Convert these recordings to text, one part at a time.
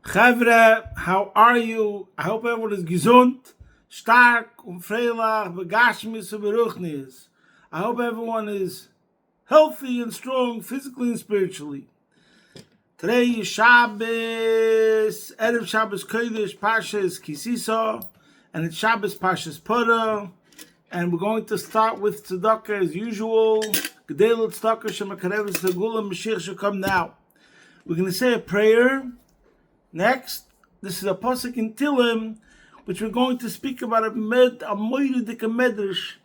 Chavre, how are you? I hope everyone is gesund, stark und freilich, begashmis und beruchnis. I hope everyone is healthy and strong, physically and spiritually. Today is Shabbos, Erev Shabbos Kodesh, Parshas Sisa, and it's Shabbos Parshas Parah, and we're going to start with tzedakah as usual. Gedelut tzedakah shemakarev segula Mashiach shall come now. We're going to say a prayer. Next, this is a pasuk in Tilim, which we're going to speak about a moedik medrash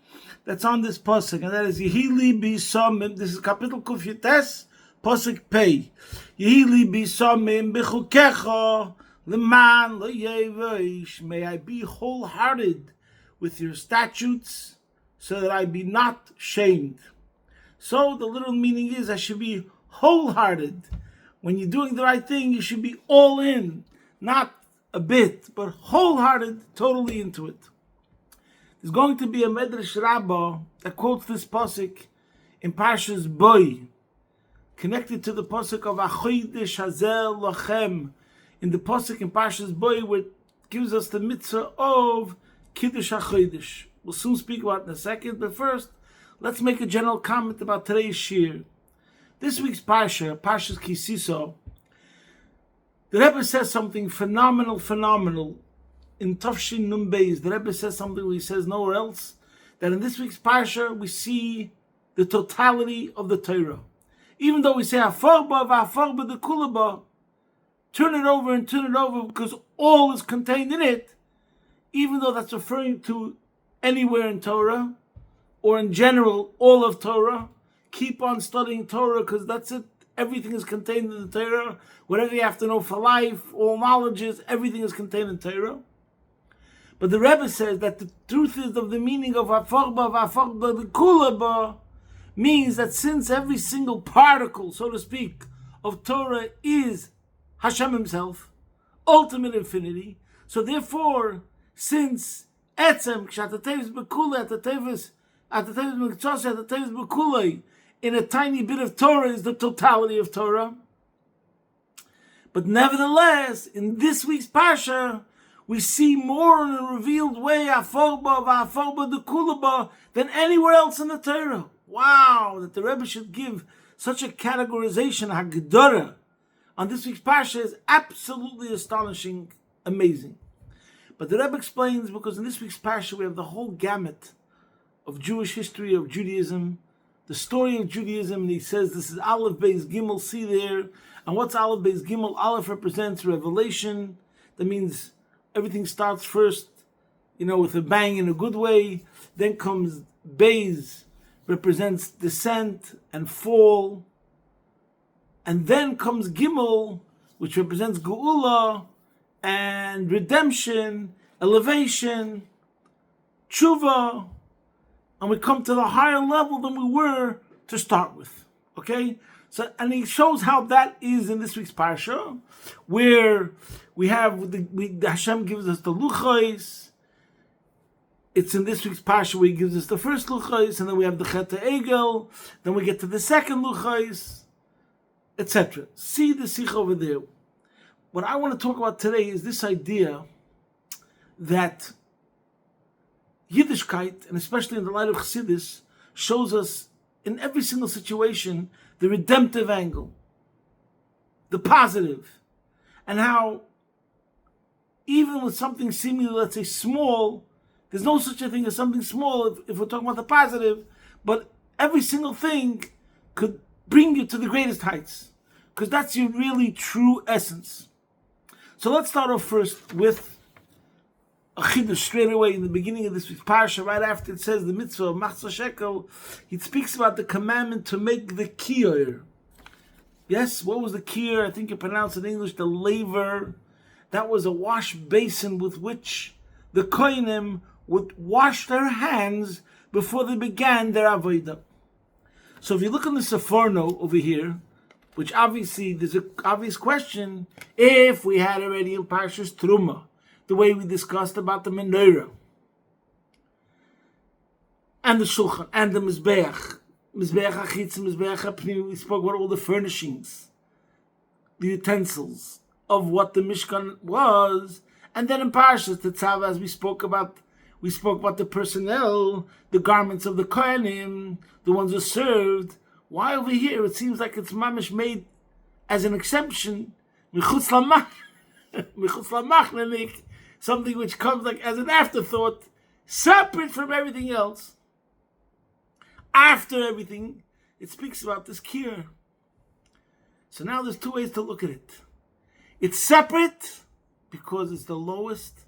that's on this pasuk, and that is Yehili Bisamim. This is Kapitel Kuf Yates, pasuk Pei. Yehili Bisamim Bichukecha Leman Leyevish. May I be wholehearted with your statutes, so that I be not shamed. So the literal meaning is I should be wholehearted. When you're doing the right thing, you should be all in, not a bit, but wholehearted, totally into it. There's going to be a Medrash Rabbah that quotes this pasuk in Parshas Boi, connected to the pasuk of Achodesh Hazel Lachem, in the pasuk in Parshas Boi, where it gives us the mitzvah of Kiddush HaChodesh. We'll soon speak about it in a second, but first, let's make a general comment about today's shir. This week's Parsha, Parshas Sisa, the Rebbe says something phenomenal. In Tafshin Nun Beis, the Rebbe says something he says nowhere else, that in this week's Parsha, we see the totality of the Torah. Even though we say, Hafarba v'Hafarba the Kulaba, turn it over because all is contained in it, even though that's referring to anywhere in Torah, or in general, all of Torah. Keep on studying Torah because that's it. Everything is contained in the Torah. Whatever you have to know for life, all knowledges, everything is contained in Torah. But the Rebbe says that the truth is of the meaning of Hafarba the Kulaba means that since every single particle, so to speak, of Torah is Hashem Himself, ultimate infinity, so therefore, since Etzem, Kshatatevs Bekulei, Atatevs Mektsosei, Atatevs Bekulei, in a tiny bit of Torah is the totality of Torah. But nevertheless, in this week's Parsha, we see more in a revealed way Hafarba the Kulaba than anywhere else in the Torah. Wow, that the Rebbe should give such a categorization, Hagdara, on this week's Parsha is absolutely astonishing, amazing. But the Rebbe explains, because in this week's Parsha we have the whole gamut of Jewish history, of Judaism, the story of Judaism, and he says this is Aleph Beis Gimel, see there. And what's Aleph Beis Gimel? Aleph represents revelation. That means everything starts first, with a bang in a good way. Then comes Beis, represents descent and fall. And then comes Gimel, which represents Geula and redemption, elevation, tshuva. And we come to the higher level than we were to start with. Okay? So, and he shows how that is in this week's Parsha, where we have, Hashem gives us the Luchos. It's in this week's Parsha where he gives us the first Luchos, and then we have the Chet Egel, then we get to the second Luchos, etc. See the Sikh over there. What I want to talk about today is this idea that Yiddishkeit, and especially in the light of Chassidus, shows us in every single situation the redemptive angle, the positive, and how even with something seemingly, let's say, small, there's no such a thing as something small if we're talking about the positive, but every single thing could bring you to the greatest heights, because that's your really true essence. So let's start off first with a chiddush straight away in the beginning of this week's Parsha, right after it says the mitzvah of Machzor Shekel. He speaks about the commandment to make the kiyur. Yes, what was the kiyur? I think you pronounce it in English the laver. That was a wash basin with which the kohanim would wash their hands before they began their avodah. So if you look on the Seforno over here, which obviously there's an obvious question, if we had already in Parshas Truma, the way we discussed about the menorah, and the shulchan, and the mizbeach hachitz, mizbeach hapnim, we spoke about all the furnishings, the utensils, of what the Mishkan was. And then in Parshas Tetzaveh, as we spoke about the personnel, the garments of the Kohanim, the ones who served. Why over here it seems like it's mamish made as an exception, something which comes like as an afterthought, separate from everything else. After everything, it speaks about this kir. So now there's two ways to look at it. It's separate because it's the lowest,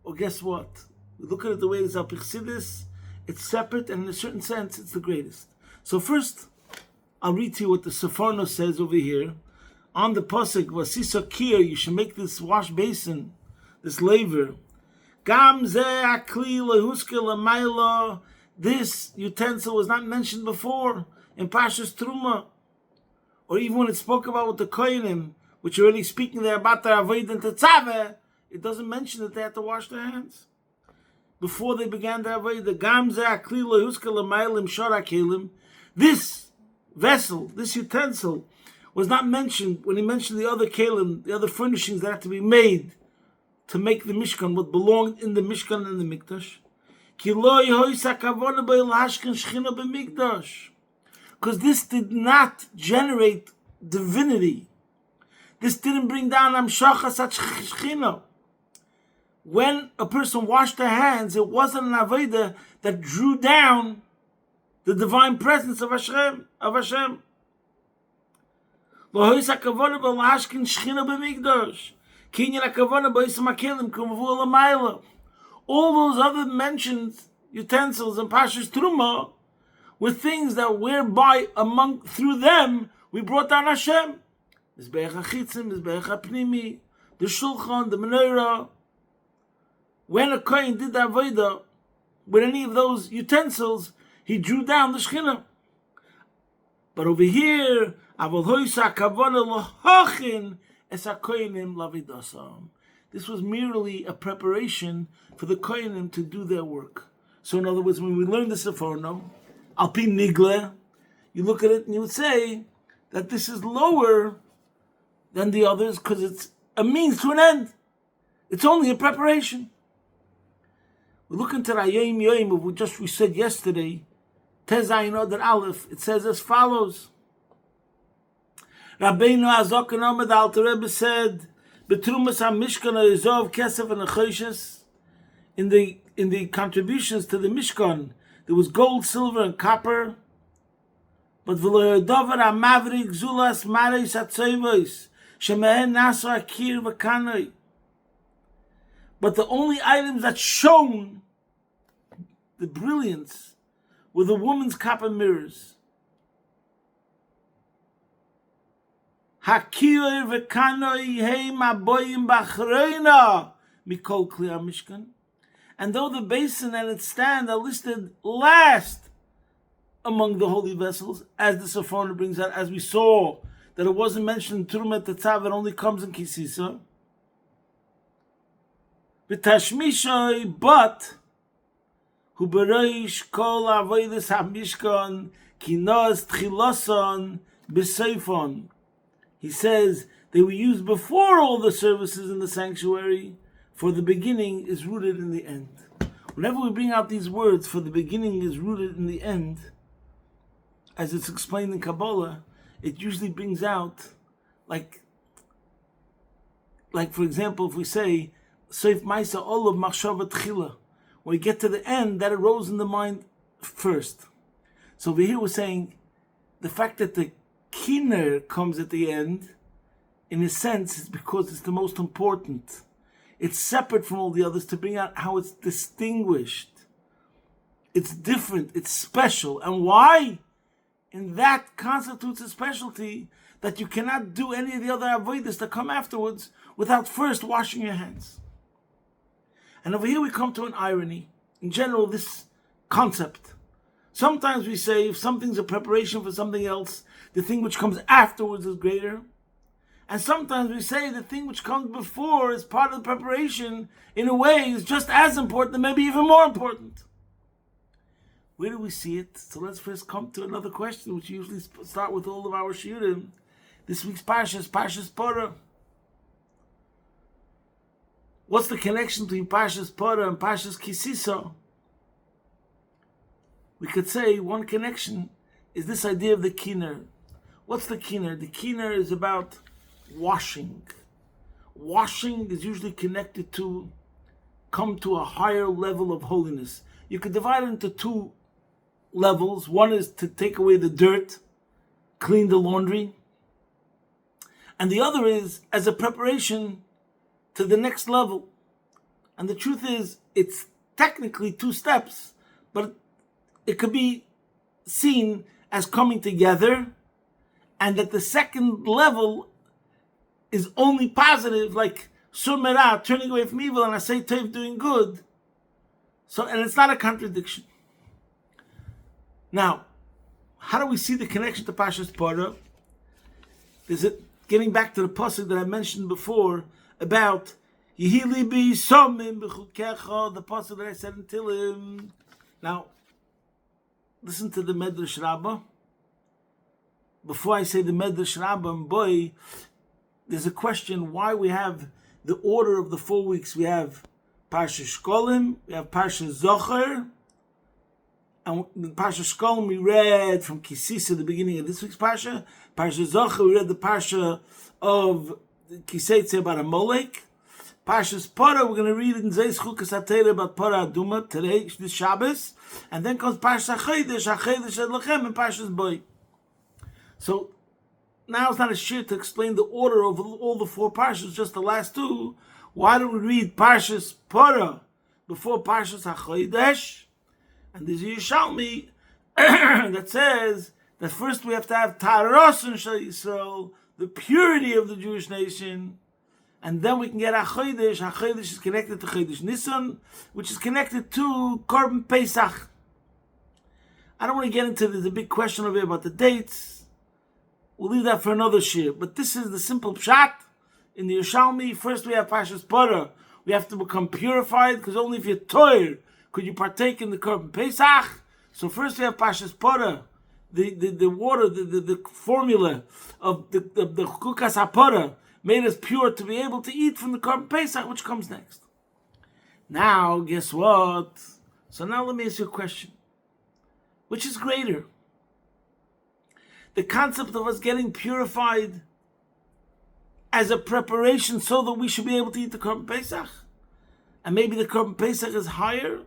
or guess what? We look at it the way it's up Chassidus, it's separate, and in a certain sense, it's the greatest. So first, I'll read to you what the Seforno says over here. On the pasuk, Sisa kir, you should make this wash basin, this laver. Gam ze akli lehuske lemayla. This utensil was not mentioned before in Pashas Truma, or even when it spoke about with the Kohanim, which are already speaking there about the Avodah and Tetzaveh. It doesn't mention that they had to wash their hands before they began the Avodah. Gam ze akli lehuske lemayla imshara kelim. This vessel, this utensil, was not mentioned when he mentioned the other kelim, the other furnishings that had to be made to make the Mishkan, what belonged in the Mishkan and the Mikdash. Because this did not generate divinity. This didn't bring down Amshachas Shechina. When a person washed their hands, it wasn't an Avodah that drew down the divine presence of Hashem. All those other mentioned utensils and Pashas Truma were things that whereby through them we brought down Hashem. Mizbeach HaChitzim, Mizbeach HaPnimi, the Shulchan, the Menorah. When a Kohen did the Avodah with any of those utensils, he drew down the Shekhinah. But over here, this was merely a preparation for the Kohanim to do their work. So in other words, when we learn the Seforno, Al Pi Nigle, you look at it and you would say that this is lower than the others because it's a means to an end. It's only a preparation. We look into the Ayim Yoim of what we said yesterday, Tezayin Oder Aleph, it says as follows. Rabbeinu Azok Omer, the Alter Rebbe said, "Betrumas HaMishkan Rezov Kesef and Achoshes." In the contributions to the Mishkan, there was gold, silver, and copper. But v'lo yodover HaMavrik Zulas Mareis HaTzoivos Shemehen Naso Akir V'Kanoi. But the only items that shone the brilliance were the woman's copper mirrors. Hakir v'kanoi heim aboyim b'achreina mikol kli hamishkan. And though the basin and its stand are listed last among the holy vessels, as the Seforno brings out, as we saw that it wasn't mentioned in Trumat Tetzaveh, it only comes in Kisisa. V'tashmishoi, but hu bereish kol avodas hamishkan kinos tchiloson b'seifon. He says they were used before all the services in the sanctuary, for the beginning is rooted in the end. Whenever we bring out these words, for the beginning is rooted in the end, as it's explained in Kabbalah, it usually brings out, like for example, if we say, Seif Maisa Olav Machshava Tchila, when we get to the end, that arose in the mind first. So over here we're saying, the fact that the Kiner comes at the end, in a sense, is because it's the most important. It's separate from all the others to bring out how it's distinguished. It's different, it's special. And why? And that constitutes a specialty that you cannot do any of the other avodas that come afterwards without first washing your hands. And over here we come to an irony. In general, this concept. Sometimes we say if something's a preparation for something else, the thing which comes afterwards is greater. And sometimes we say the thing which comes before is part of the preparation, in a way, is just as important and maybe even more important. Where do we see it? So let's first come to another question, which we usually start with all of our shiurim. This week's Parshas Parah. What's the connection between Parshas Parah and Parshas Sisa? We could say one connection is this idea of the kiner. What's the kiner? The kiner is about washing. Washing is usually connected to come to a higher level of holiness. You could divide it into two levels. One is to take away the dirt, clean the laundry. And the other is as a preparation to the next level. And the truth is, it's technically two steps, but it could be seen as coming together, and that the second level is only positive, like surmera, turning away from evil, and asay tov, doing good. So, and it's not a contradiction. Now, how do we see the connection to Parshas Parah? Is it getting back to the pasuk that I mentioned before about Yehi libi somim b'chukecha, the pasuk that I said in Tehillim. Now, listen to the Medrash Rabbah. Before I say the Medrash Rabbah, boy, there's a question why we have the order of the 4 weeks. We have Parsha Shkolim, we have Parsha Zocher, and the Parsha Shkolim we read from Kisisa, the beginning of this week's Parsha. Parsha Zocher, we read the Parsha of Kiseitze about Amalek. Parshas Parah, we're going to read in Zeis Chukas HaTeirah about Parah Aduma today, this Shabbos, and then comes Parshas HaChedesh Lachem, and Parshas Boi. So now it's not a shir to explain the order of all the 4 parshas, just the last 2. Why don't we read Parshas Parah before Parshas HaChedesh? And there's a Yerushalmi that says that first we have to have Taharos and Shal Yisrael, the purity of the Jewish nation, and then we can get HaChedesh. HaChedesh is connected to Chodesh Nisan, which is connected to Korban Pesach. I don't want to get into there's a big question over here about the dates. We'll leave that for another shir. But this is the simple pshat in the Yerushalmi. First we have Parshas Parah. We have to become purified, because only if you're toir could you partake in the Korban Pesach. So first we have Parshas Parah, the water, the formula of the Chukas HaParah made us pure to be able to eat from the Korban Pesach, which comes next. Now, guess what? So now let me ask you a question. Which is greater? The concept of us getting purified as a preparation so that we should be able to eat the Korban Pesach? And maybe the Korban Pesach is higher?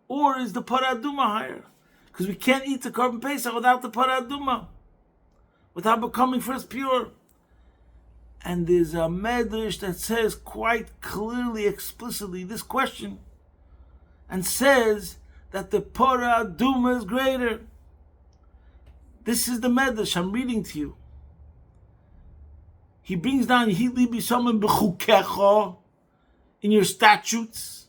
Or is the Parah Aduma higher? Because we can't eat the Korban Pesach without the Parah Aduma, without becoming first pure. And there's a medrash that says quite clearly, explicitly, this question, and says that the Parah Aduma is greater. This is the medrash I'm reading to you. He brings down Yehi libi somim b'chukecha, in your statutes.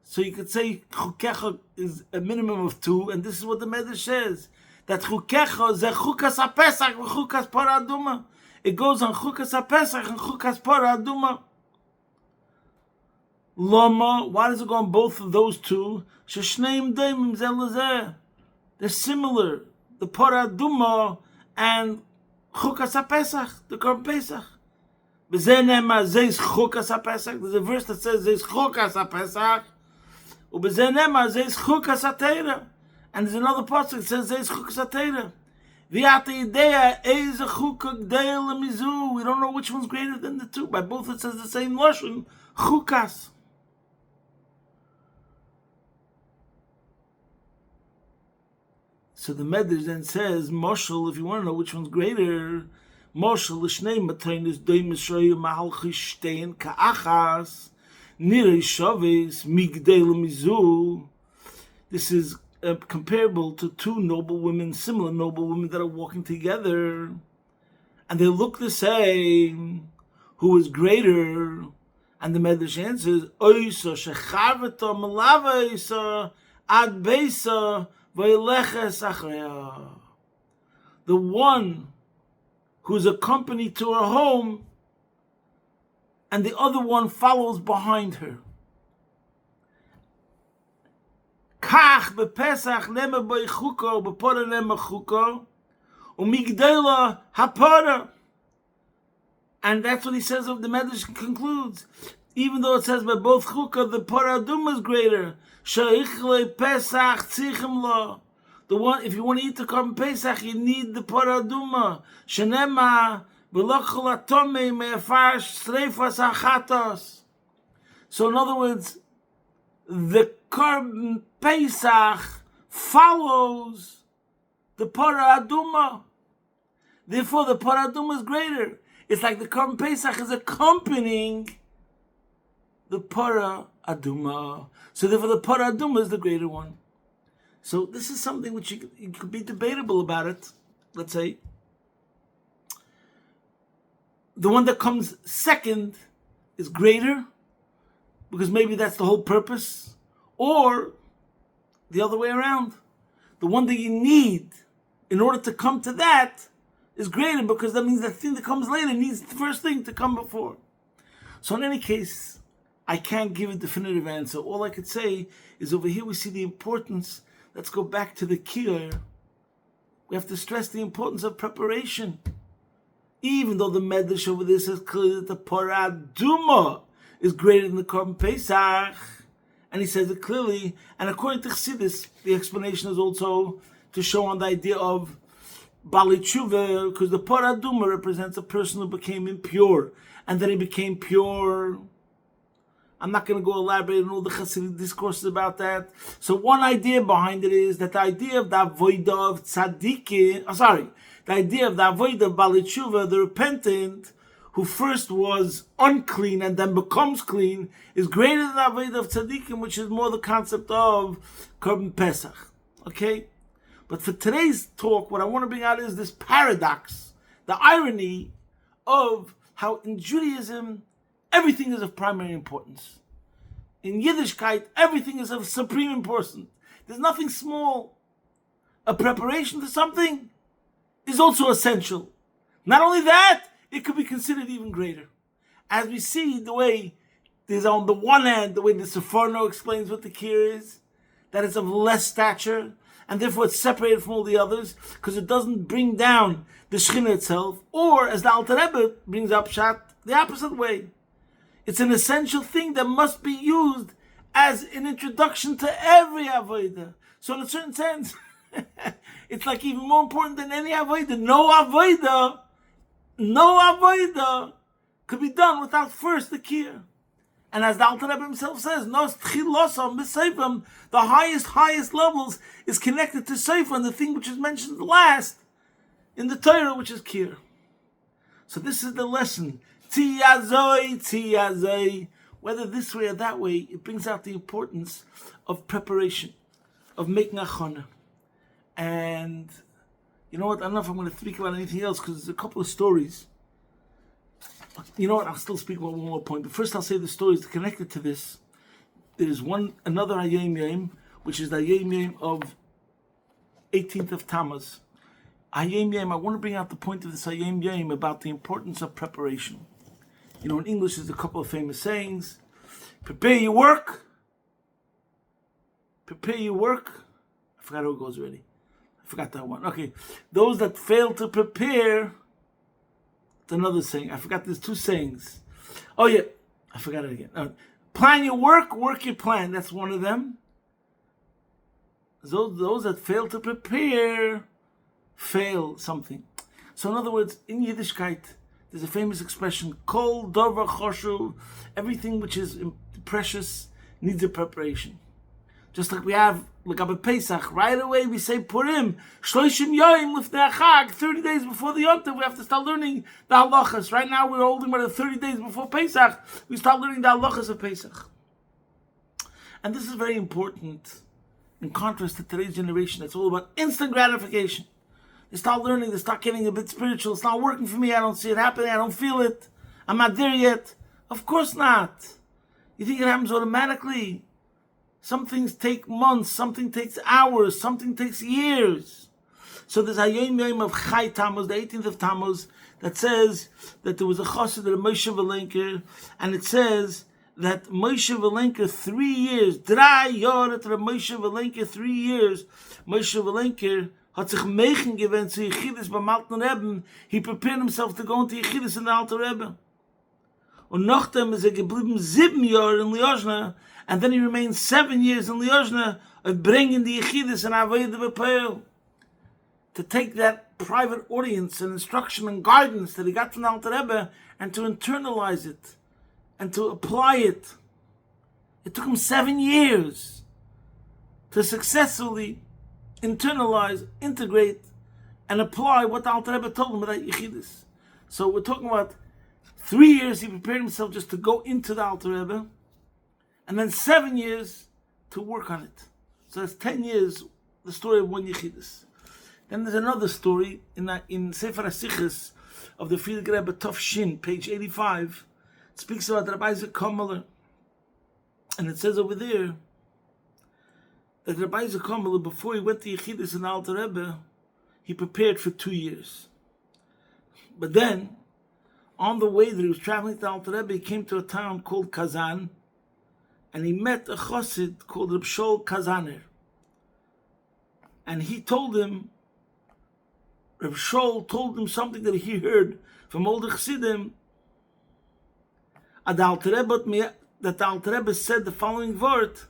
So you could say chukecha is a minimum of 2, and this is what the medrash says, that chukecha ze chukas ha-pesach v'chukas Parah Aduma. It goes on Chukas HaPesach and Chukas Parah Aduma. Lama, why does it go on both of those two? Sheshneim Daimim Zeh Lezeh. They're similar. The Parah Aduma and Chukas HaPesach, the Korban Pesach. B'zeh nema Zeis Chukas HaPesach. There's a verse that says Zeis Chukas HaPesach. U'b'zeh nema Zeis Chukas HaTeirah. And there's another pasuk that says Zeis Chukas HaTeirah. We don't know which one's greater than the two. By both it says the same lashon, chukas. So the Medrash then says, Moshel, if you want to know which one's greater, Moshel l'shnei mataynis doim Yisrael mahalchi shtein ka'achas nirei shavis migdei l'mizu. This is comparable to 2 noble women, similar noble women that are walking together, and they look the same. Who is greater? And the Medrash answers, Oisa shechaveta malava ad beisa v'yeleches achreya. The one who is accompanied to her home, and the other one follows behind her. Kach bepesach nema bei chuko, bepora nema chuko, umigdela hapara. And that's what he says of the Medrash concludes. Even though it says by both Chukah, the Parah Aduma is greater. She'ichle Pesach tzichem lo. The one, if you want to eat the Korban Pesach, you need the Parah Aduma. Shenema v'lochol atome me'afarsh sreifas hachatos. So in other words, the Korban Pesach follows the Parah Aduma. Therefore, the Parah Aduma is greater. It's like the Korban Pesach is accompanying the Parah Aduma. So therefore, the Parah Aduma is the greater one. So this is something which you could be debatable about it. Let's say the one that comes second is greater because maybe that's the whole purpose, or the other way around. The one that you need in order to come to that is greater because that means that thing that comes later needs the first thing to come before. So in any case, I can't give a definitive answer. All I could say is over here we see the importance. Let's go back to the kiyur. We have to stress the importance of preparation. Even though the Medrash over there says clearly that the Parah Aduma is greater than the Korban Pesach, and he says it clearly, and according to Chassidus, the explanation is also to show on the idea of Bali Tshuva, because the Parah Aduma represents a person who became impure, and then he became pure. I'm not going to go elaborate on all the Hasidic discourses about that. So one idea behind it is that the idea of the avodah of tzaddikim, the idea of the avodah of Bali Tshuva, the repentant, who first was unclean and then becomes clean, is greater than the avodah of tzaddikim, which is more the concept of Korban Pesach. Okay? But for today's talk, what I want to bring out is this paradox, the irony of how in Judaism, everything is of primary importance. In Yiddishkeit, everything is of supreme importance. There's nothing small. A preparation for something is also essential. Not only that, it could be considered even greater. As we see the way, there's on the one hand, the way the Seforno explains what the kir is, that it's of less stature, and therefore it's separated from all the others, because it doesn't bring down the Shechina itself, or, as the Alter Rebbe brings up Shat, the opposite way. It's an essential thing that must be used as an introduction to every avodah. So in a certain sense, it's like even more important than any avodah. No avodah could be done without first the kir. And as the Alter Rebbe himself says, the highest levels is connected to Seifa, and the thing which is mentioned last in the Torah, which is kir. So this is the lesson. Tiyazoi. Whether this way or that way, it brings out the importance of preparation, of making a chana. And you know what? I don't know if I'm going to speak about anything else because there's a couple of stories. You know what? I'll still speak about one more point. But first I'll say the stories connected to this. There is another Hayom Yom, which is the Hayom Yom of 18th of Tammuz. Hayom Yom, I want to bring out the point of this Hayom Yom about the importance of preparation. You know, in English there's a couple of famous sayings. Prepare your work. Prepare your work. I forgot how it goes already. I forgot that one. Okay. Those that fail to prepare. It's another saying. I forgot there's two sayings. Oh yeah. I forgot it again. Plan your work, work your plan. That's one of them. Those that fail to prepare fail something. So in other words, in Yiddishkeit, there's a famous expression, Kol Dover Choshu, everything which is precious needs a preparation. Just like we have, like Abba Pesach, right away we say Purim, Shloshim Yoim Lifnei Chag, 30 days before the Yom Tov, we have to start learning the halachas. Right now we're holding about 30 days before Pesach, we start learning the halachas of Pesach. And this is very important in contrast to today's generation. It's all about instant gratification. They start learning, they start getting a bit spiritual. It's not working for me, I don't see it happening, I don't feel it. I'm not there yet. Of course not. You think it happens automatically? Some things take months, something takes hours, something takes years. So there's Hayom Yom of Chai Tammuz, the 18th of Tammuz, that says that there was a chassid of Moshe Velenker, and it says that Moshe Velenker 3 years, Moshe Velenker hat sich Meichen gewöhnt zu Yechidus beim Alten Rebbe. He prepared himself to go into Yechidus in the Alten Rebbe. Und nachdem ist geblieben 7 Jahre in Liozna, and then he remained 7 years in Liozna of bringing the Yechidus and Avodah B'Peil. To take that private audience and instruction and guidance that he got from the Alter Rebbe and to internalize it and to apply it. It took him 7 years to successfully internalize, integrate, and apply what the Alter Rebbe told him about Yechidus. So we're talking about 3 years he prepared himself just to go into the Alter Rebbe, and then 7 years to work on it. So that's 10 years, the story of one Yechidus. Then there's another story in Sefer HaSichos of the Friedrich Rebbe Tov Shin, page 85. It speaks about Rabbi Isaac Kammeler. And it says over there that Rabbi Isaac Kammeler, before he went to Yechidus and Alter Rebbe, he prepared for 2 years. But then, on the way that he was traveling to Alter Rebbe, he came to a town called Kazan, and he met a chassid called Reb Shol Kazaner. And he told him, Reb Shol told him something that he heard from older chassidim, that the Alter Rebbe said the following word.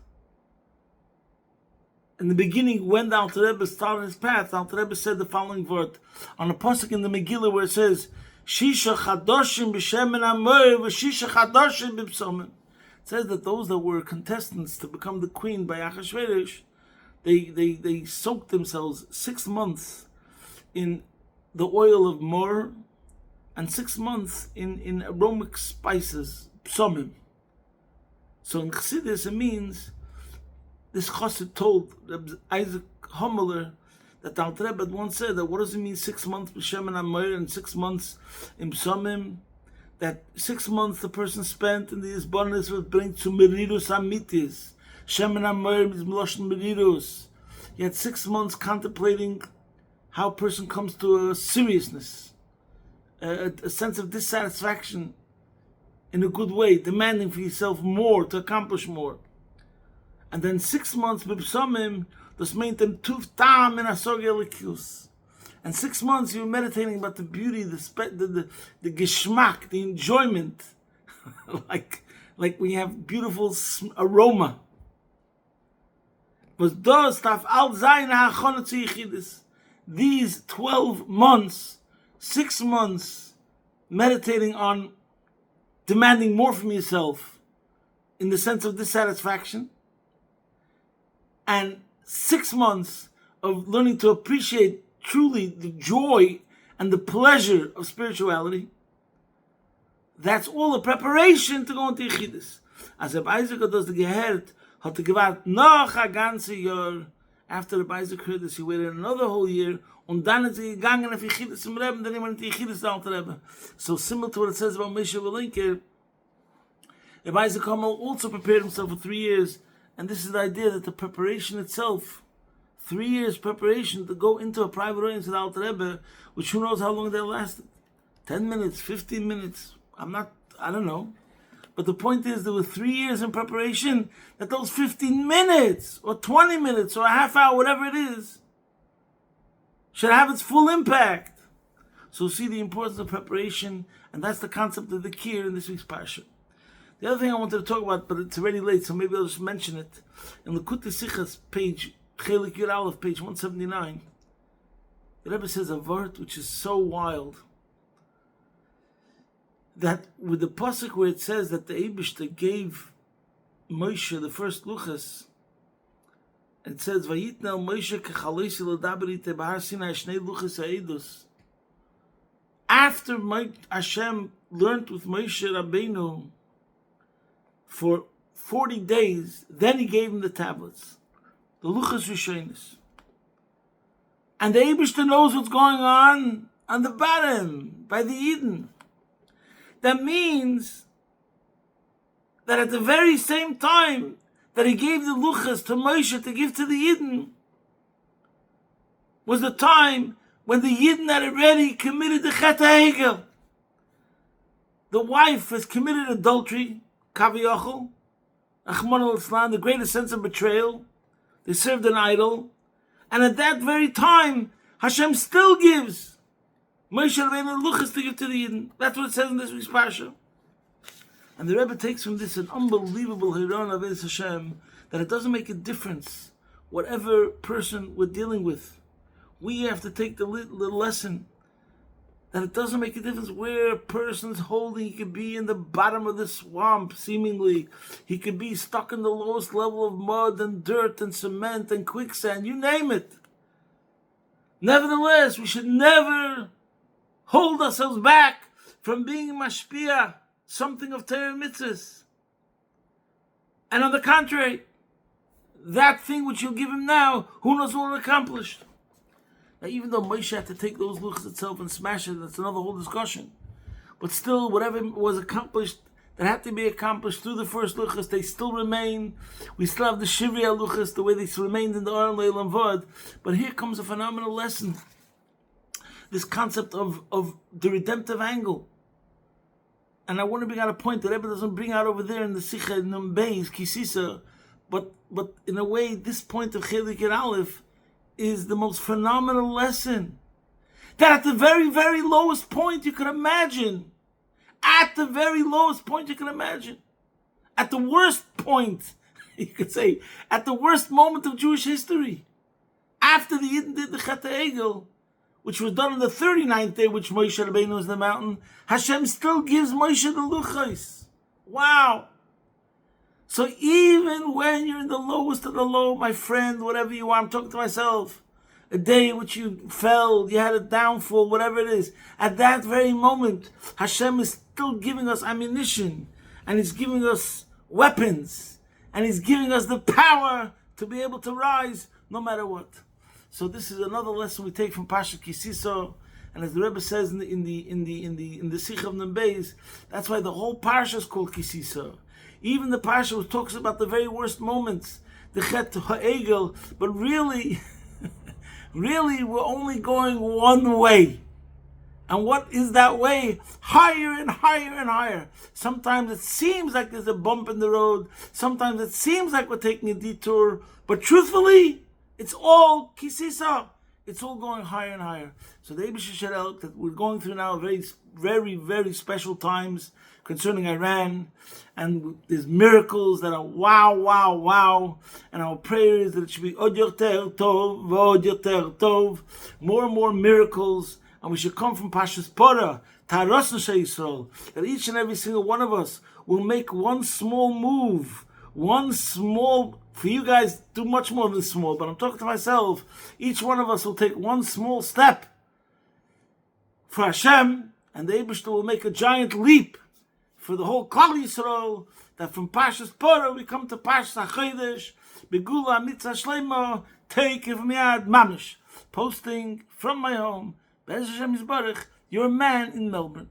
In the beginning, when the Alter Rebbe started his path, the Alter Rebbe said the following word on a pasuk in the Megillah where it says, Shisha chadoshim b'shemen amor v'shisha chadoshim b'psomim. It says that those that were contestants to become the queen by Achashverosh, they soaked themselves 6 months in the oil of myrrh and 6 months in aromatic spices, psomim. So in Chassidus it means, this chassid told Isaac Kammeler that the Alter Rebbe had once said that what does it mean 6 months b'shem and amor and 6 months in psomim? That 6 months the person spent in the Yisbonis would bring to merirus amitis. Shem and amor is meloshen merirus. He had 6 months contemplating how a person comes to a seriousness, a sense of dissatisfaction in a good way, demanding for yourself more to accomplish more. And then 6 months b'psomim, das meint dem tuf tam in asog elikus. And 6 months you were meditating about the beauty, the geschmack, the enjoyment, like when you have beautiful aroma. But das darf all sein ha'achonah zu Yechidus. These 12 months, 6 months, meditating on demanding more from yourself in the sense of dissatisfaction, and 6 months of learning to appreciate truly the joy and the pleasure of spirituality, that's all a preparation to go into Yechidus. As Rabbi Isaac does the gehert, hat gewart noch a ganze Jahr. After Rabbi Isaac heard this, he waited another whole year, und dann ist gegangen auf Yechidus im Rebbe, then he went into Yechidus Alter Rebbe. So similar to what it says about Moshe Velinker, Rabbi Isaac Kammeler also prepared himself for 3 years, and this is the idea that the preparation itself, 3 years preparation to go into a private audience with Alter Rebbe, which who knows how long that lasted. 10 minutes, 15 minutes, I don't know. But the point is, there were 3 years in preparation, that those 15 minutes, or 20 minutes, or a half hour, whatever it is, should have its full impact. So see the importance of preparation, and that's the concept of the Kir in this week's Parsha. The other thing I wanted to talk about, but it's already late, so maybe I'll just mention it. In Likutei Sichos, page Chelik Yud Aleph, page 179, the Rebbe says a word which is so wild, that with the pasuk where it says that the Eibishter gave Moshe the first luchas, it says Vayitnel Moshe kechalesi l'daber ite b'har Sinai shnei luchas ha'edus. After Hashem learned with Moshe Rabbeinu for 40 days, then he gave him the tablets, the luchas rishonos. And the Eibishter knows what's going on the bottom by the Eden. That means that at the very same time that he gave the luchas to Moshe to give to the Yidden, was the time when the Yidden had already committed the Chet HaHegel. The wife has committed adultery, Kaviyachol, Achmon al-Islam, the greatest sense of betrayal. They served an idol. And at that very time, Hashem still gives Moshe Rabbeinu luchas to give to the Yidden. That's what it says in this week's Parsha. And the Rebbe takes from this an unbelievable Hiron of Hashem, that it doesn't make a difference whatever person we're dealing with. We have to take the lesson that it doesn't make a difference where a person's holding. He could be in the bottom of the swamp, seemingly. He could be stuck in the lowest level of mud and dirt and cement and quicksand, you name it. Nevertheless, we should never hold ourselves back from being mashpia, something of Torah mitzvahs. And on the contrary, that thing which you'll give him now, who knows what it accomplished. Now, even though Moshe had to take those luchas itself and smash it, that's another whole discussion. But still, whatever was accomplished, that had to be accomplished through the first luchas, they still remain. We still have the Shivya luchas, the way they remained in the Aron Leil and Vod. But here comes a phenomenal lesson. This concept of the redemptive angle. And I want to bring out a point that Rebbe doesn't bring out over there in the Sicha Nun Beis, Sisa, but in a way, this point of Chelik and Aleph is the most phenomenal lesson. That at the very, very lowest point you could imagine, at the very lowest point you can imagine, at the worst point, you could say, at the worst moment of Jewish history, after the Yidden did the Chet Egel, which was done on the 39th day, which Moshe Rabbeinu was in the mountain, Hashem still gives Moshe the luchos. Wow. So even when you're in the lowest of the low, my friend, whatever you are, I'm talking to myself, a day in which you fell, you had a downfall, whatever it is, at that very moment, Hashem is still giving us ammunition, and He's giving us weapons, and He's giving us the power to be able to rise no matter what. So this is another lesson we take from Pasha Kisisa, and as the Rebbe says in the Sikh of Nun Beis, that's why the whole Parsha is called Kisisa. Even the Parsha which talks about the very worst moments, the Chet Ha'egel, but really, really we're only going one way. And what is that way? Higher and higher and higher. Sometimes it seems like there's a bump in the road. Sometimes it seems like we're taking a detour. But truthfully, it's all kisisa. It's all going higher and higher. So the Eibusha should help that we're going through now very, very, very special times concerning Iran. And there's miracles that are wow, wow, wow. And our prayer is that it should be od yoter tov, vod yoter tov. More and more miracles. And we should come from Pashas Parah, Taras Neshei Yisrael, that each and every single one of us will make one small move, one small, for you guys, do much more than small, but I'm talking to myself, each one of us will take one small step for Hashem, and the Eibishter will make a giant leap for the whole Klal Yisrael, that from Pashas Parah we come to Pashas HaChodesh, Begula Mitzvah Shleima, take of Miad Mamish, posting from my home, Be'ez Hashem Yisbarach, your man in Melbourne.